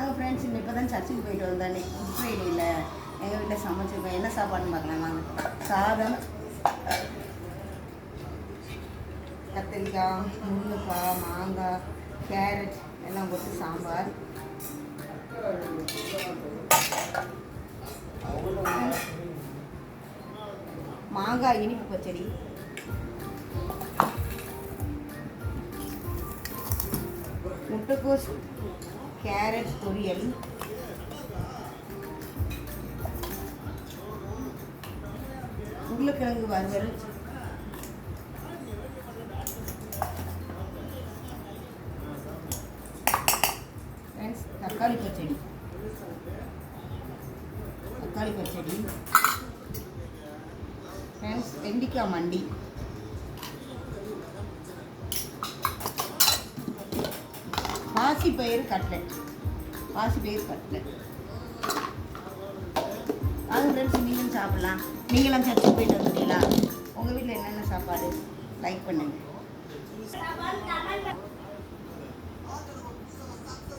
நாங்கள் ஃப்ரெண்ட்ஸ் இப்போ தான் சர்ச்சுக்கு போயிட்டு வந்தோம். அன்றைக்கி குட் ஃப்ரைடேயில் எங்கள் வீட்டில் சமைச்சிருக்கோம். என்ன சாப்பாடுன்னு பார்க்கலாம் வாங்க. சாதம், கத்திரிக்காய், முருங்கைக்காய், மாங்காய், கேரட் எல்லாம் போட்டு சாம்பார். மாங்காய் இனிப்பு பச்சடி, முட்டைக்கோஸ் கேரட் பொரியல், உருளைக்கிழங்கு வறுவல், தக்காளி பச்சடி, ஃப்ரெண்ட்ஸ் வெண்டிக்காய் மண்டி, பாசிப்பயிறு கட்லெட். அது ஃப்ரெண்ட்ஸ் நீங்களும் சாப்பிட்லாம். நீங்களும் சர்ச்சுக்கு போயிட்டு வந்துட்டீங்களா? உங்கள் வீட்டில் என்னென்ன சாப்பாடு? லைக் பண்ணுங்கள்.